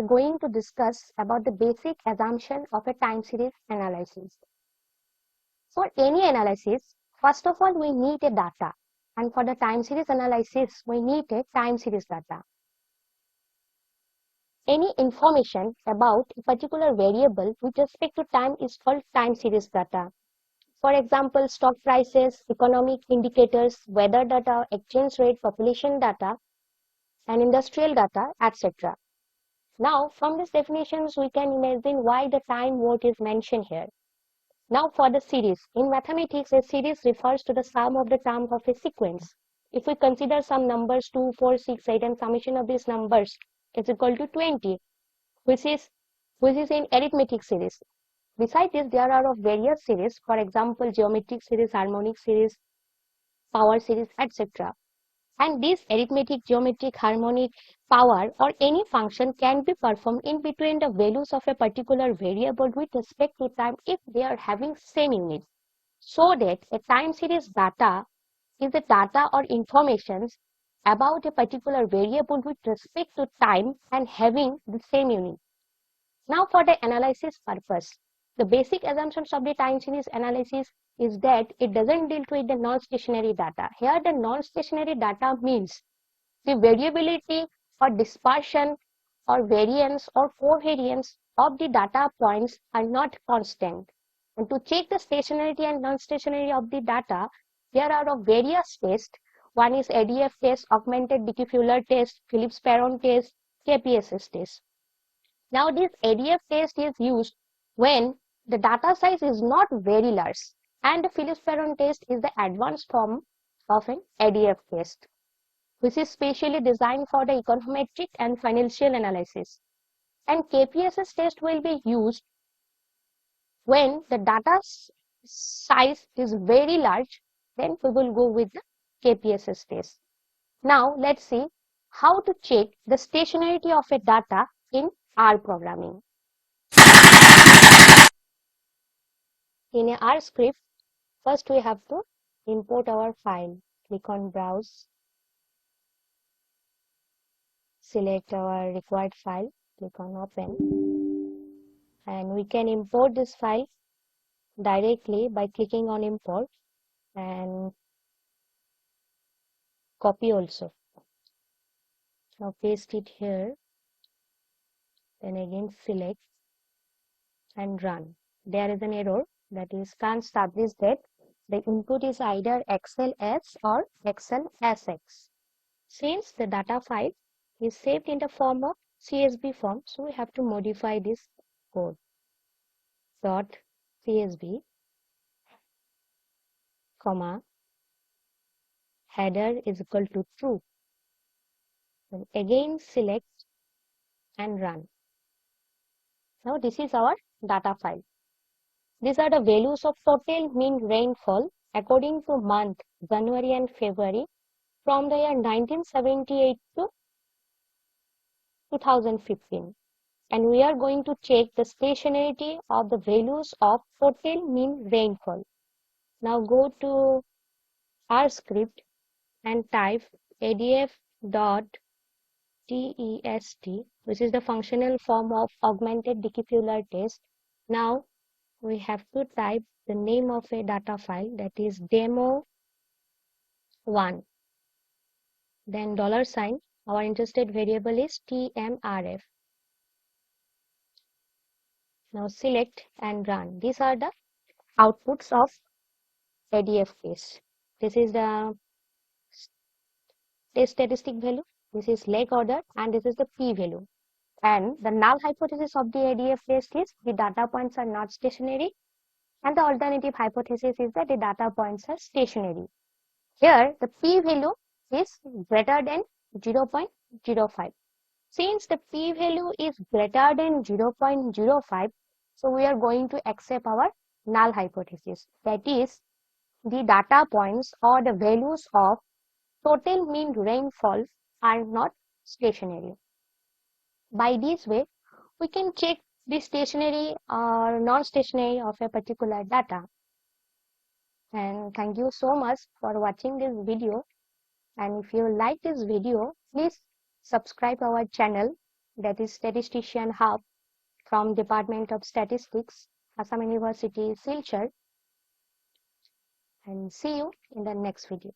are going to discuss about the basic assumption of a time series analysis. For any analysis, first of all, we need a data. And for the time series analysis, we need a time series data. Any information about a particular variable with respect to time is called time series data. For example, stock prices, economic indicators, weather data, exchange rate, population data, and industrial data, etc. Now, from these definitions, we can imagine why the time word is mentioned here. Now, for the series. In mathematics, a series refers to the sum of the terms of a sequence. If we consider some numbers 2, 4, 6, 8, and summation of these numbers is equal to 20, which is in arithmetic series. Besides this, there are of various series, for example, geometric series, harmonic series, power series, etc. And this arithmetic, geometric, harmonic, power, or any function can be performed in between the values of a particular variable with respect to time if they are having same unit. So that a time series data is the data or informations about a particular variable with respect to time and having the same unit. Now, for the analysis purpose, the basic assumptions of the time series analysis is that it doesn't deal with the non-stationary data. Here, the non-stationary data means the variability or dispersion or variance or covariance of the data points are not constant. And to check the stationarity and non-stationary of the data, there are of various tests. One is ADF test, augmented Dickey-Fuller test, Phillips-Schmidt-Shin test, KPSS test. Now, this ADF test is used when the data size is not very large, and the Phillips-Schmidt-Shin test is the advanced form of an ADF test, which is specially designed for the econometric and financial analysis. And KPSS test will be used when the data size is very large, then we will go with the KPSS test. Now, let's see how to check the stationarity of a data in R programming. In a R script, first we have to import our file. Click on Browse, select our required file, click on Open, and we can import this file directly by clicking on Import and copy also. Now paste it here, then again select and run. There is an error, that is can't establish that the input is either XLS or XLSX. Since the data file is saved in the form of CSV form, so we have to modify this code. Dot CSV, comma, header is equal to true. And again select and run. Now this is our data file. These are the values of total mean rainfall according to month January and February from the year 1978 to 2015. And we are going to check the stationarity of the values of total mean rainfall. Now go to R script and type adf.test, which is the functional form of augmented Dickey-Fuller test. Now we have to type the name of a data file, that is demo1, then $sign. Our interested variable is tmrf. Now select and run. These are the outputs of ADF test. This is the test statistic value, this is leg order, and this is the p value. And the null hypothesis of the ADF test is the data points are not stationary, and the alternative hypothesis is that the data points are stationary. Here the p value is greater than 0.05. Since the p value is greater than 0.05, so we are going to accept our null hypothesis, that is the data points or the values of total mean rainfall are not stationary. By this way, we can check the stationary or non-stationary of a particular data. And thank you so much for watching this video. And if you like this video, please subscribe our channel, that is statistician Hub from Department of Statistics, Assam University, Silchar. And see you in the next video.